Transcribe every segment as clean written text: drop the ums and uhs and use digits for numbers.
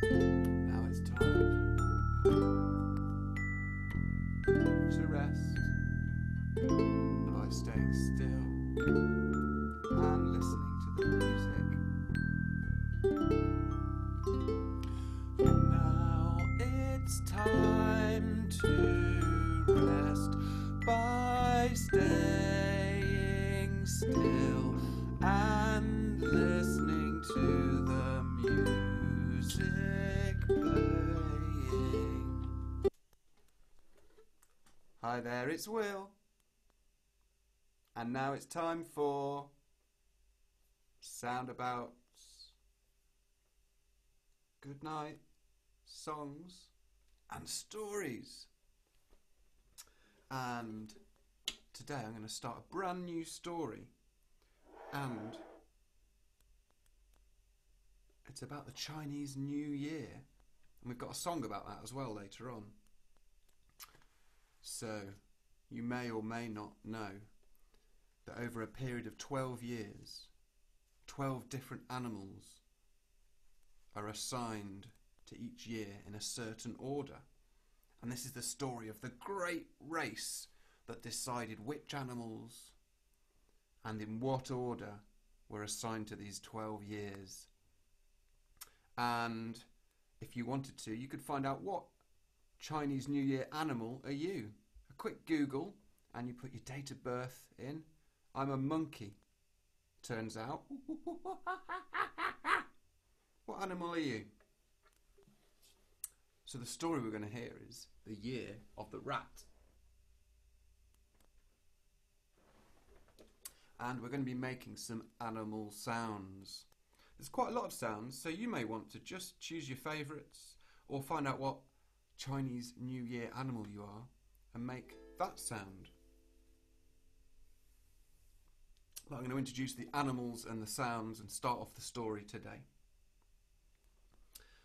Now it's time to rest by staying still and listening to the music. Now it's time to rest by staying still and listening to the music playing. Hi there, it's Will. And now it's time for Soundabouts, Goodnight, songs and stories. And today I'm going to start a brand new story, and it's about the Chinese New Year, and we've got a song about that as well later on. So you may or may not know that over a period of 12 years, 12 different animals are assigned to each year in a certain order. And this is the story of the great race that decided which animals and in what order were assigned to these 12 years. And if you wanted to, you could find out what Chinese New Year animal are you. A quick Google and you put your date of birth in. I'm a monkey, turns out. What animal are you? So the story we're going to hear is the year of the rat. And we're going to be making some animal sounds. There's quite a lot of sounds, so you may want to just choose your favourites or find out what Chinese New Year animal you are and make that sound. But I'm going to introduce the animals and the sounds and start off the story today.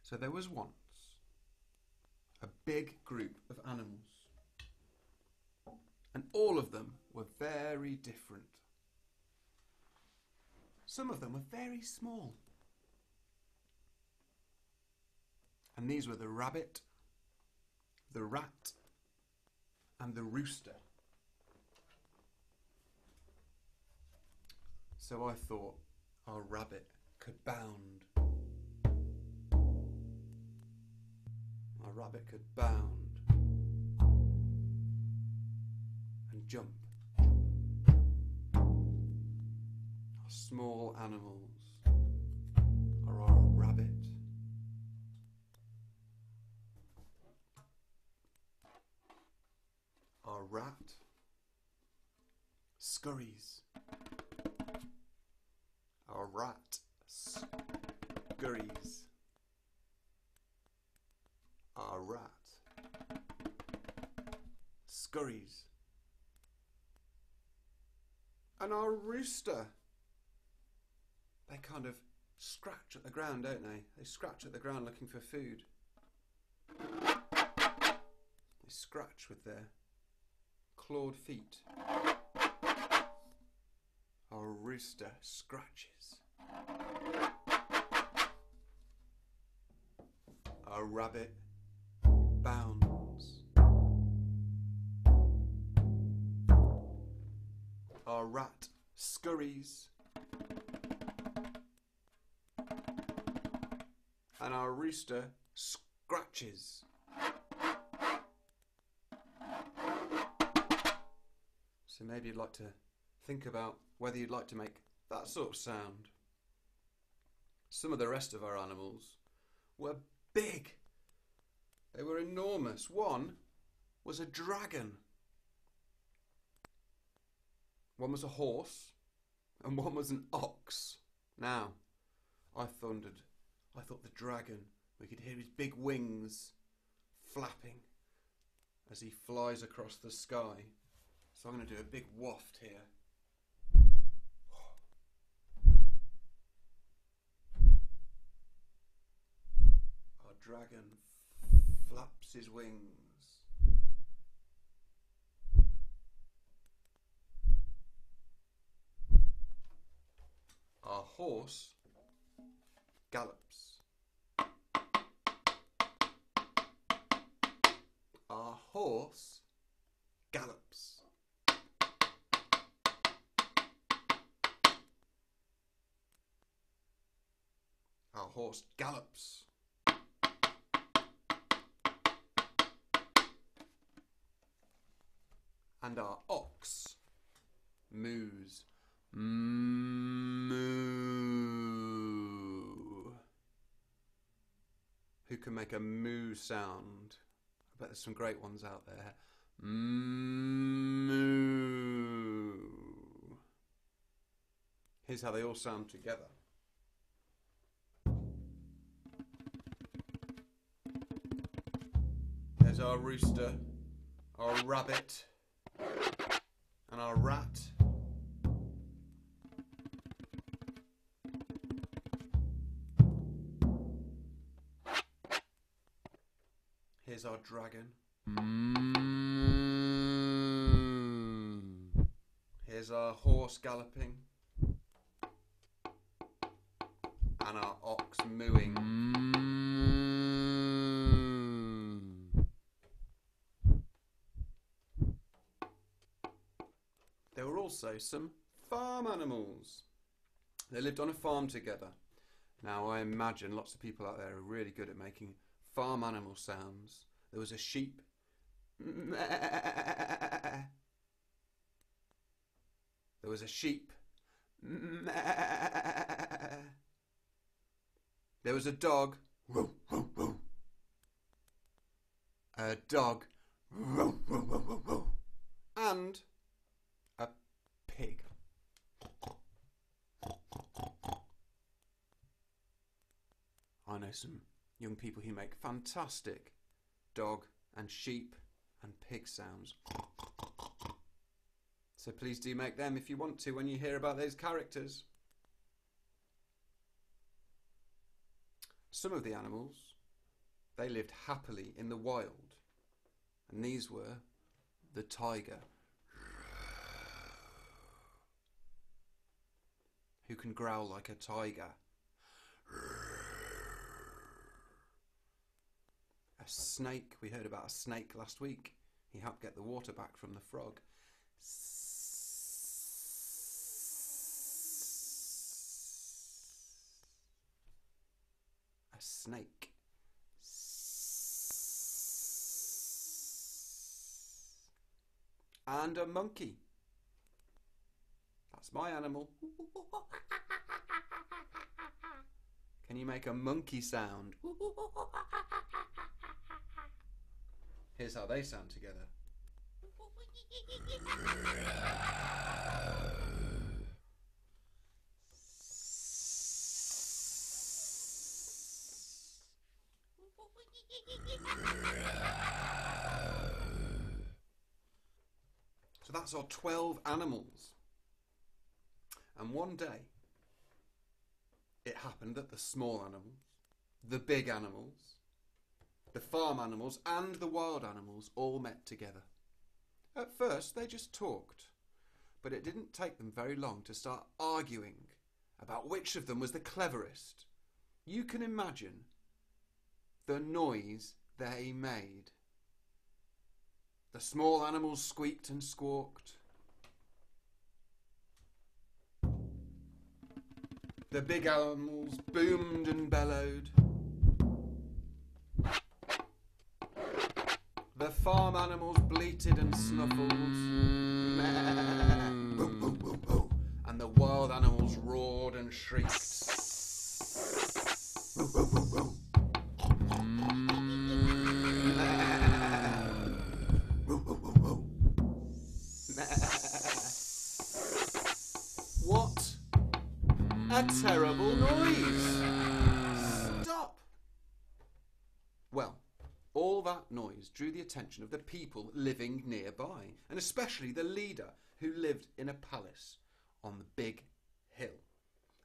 So there was once a big group of animals, and all of them were very different. Some of them were very small, and these were the rabbit, the rat, and the rooster. So I thought our rabbit could bound. Our rabbit could bound and jump. Our small animals are our rabbit, our rat scurries. Our rat scurries. Our rat scurries. And our rooster, they kind of scratch at the ground, don't they? They scratch at the ground looking for food. They scratch with their clawed feet. Our rooster scratches. Our rabbit bounds. Our rat scurries. And our rooster scratches. So maybe you'd like to think about whether you'd like to make that sort of sound. Some of the rest of our animals were big. They were enormous. One was a dragon. One was a horse and one was an ox. Now, I thought the dragon, we could hear his big wings flapping as he flies across the sky. So I'm going to do a big waft here. Our dragon flaps his wings. Our horse gallops. horse gallops. Our horse gallops. And our ox moos. Moo. Who can make a moo sound? I bet there's some great ones out there. Moo. Here's how they all sound together. There's our rooster, our rabbit, and our rat. Here's our dragon. Here's our horse galloping. And our ox mooing. There were also some farm animals. They lived on a farm together. Now I imagine lots of people out there are really good at making farm animal sounds. There was a sheep. There was a sheep. There was a dog. A dog. And a pig. I know some young people who make fantastic dog and sheep and pig sounds. So please do make them if you want to when you hear about those characters. Some of the animals, they lived happily in the wild, and these were the tiger, who can growl like a tiger. A snake, we heard about a snake last week. He helped get the water back from the frog. A snake. And a monkey. That's my animal. Can you make a monkey sound? Here's how they sound together. So that's our 12 animals. And one day, it happened that the small animals, the big animals, the farm animals and the wild animals all met together. At first they just talked, but it didn't take them very long to start arguing about which of them was the cleverest. You can imagine the noise they made. The small animals squeaked and squawked. The big animals boomed and bellowed. The farm animals bleated and snuffled. And the wild animals roared and shrieked. What a terrible noise! Stop! Well, all that noise drew the attention of the people living nearby, and especially the leader, who lived in a palace on the big hill.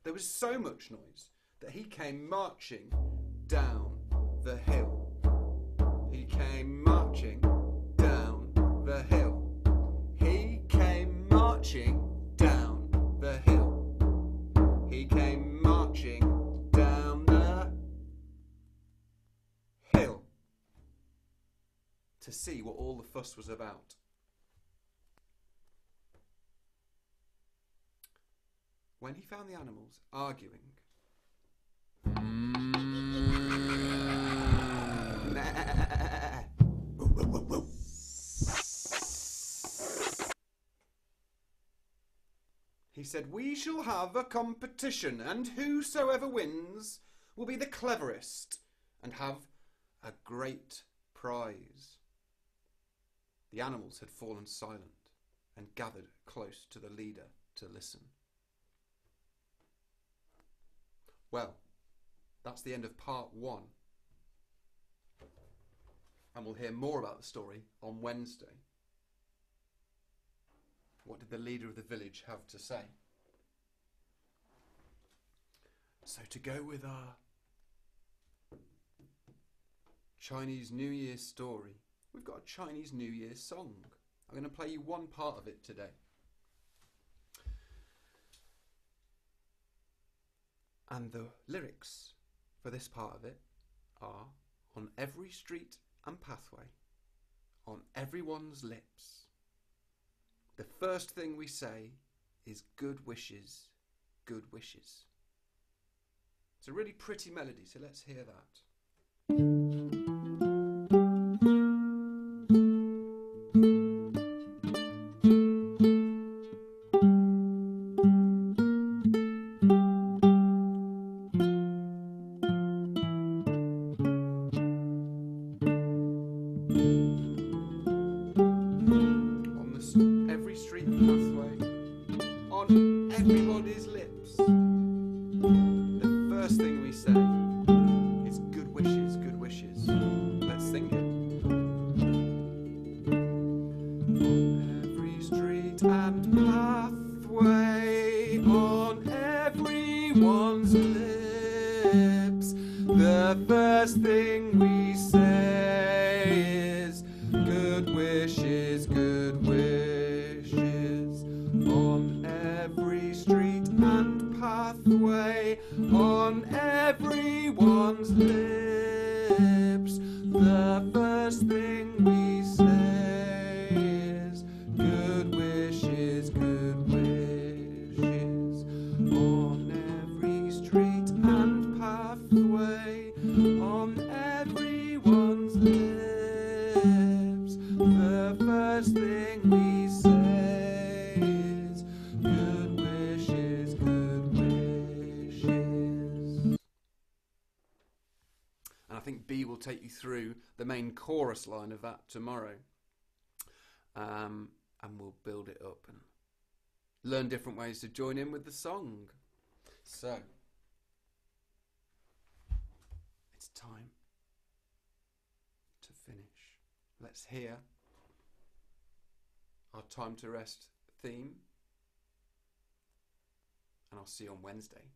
There was so much noise that he came marching down the hill. He came marching down the hill. He came marching down the hill. He came marching down the hill. to see what all the fuss was about. When he found the animals arguing, he said, "We shall have a competition, and whosoever wins will be the cleverest and have a great prize." The animals had fallen silent and gathered close to the leader to listen. Well, that's the end of part 1. And we'll hear more about the story on Wednesday. What did the leader of the village have to say? So to go with our Chinese New Year story, we've got a Chinese New Year song. I'm going to play you one part of it today. And the lyrics for this part of it are: on every street and pathway, on everyone's lips, the first thing we say is good wishes, good wishes. It's a really pretty melody, so let's hear that. Every street and pathway, on everybody's lips, the first thing we say is good wishes, good wishes. Let's sing it. On every street and pathway, on everyone's lips, the first thing we say is good wishes, good wishes. On every street and pathway, on everyone's lips, the first thing we say is good wishes, good wishes. On every street and pathway, on everyone's lips, the first thing we say is good wishes, good wishes. And I think B will take you through the main chorus line of that tomorrow. And we'll build it up and learn different ways to join in with the song. So, it's time to finish. Let's hear our Time to Rest theme, and I'll see you on Wednesday.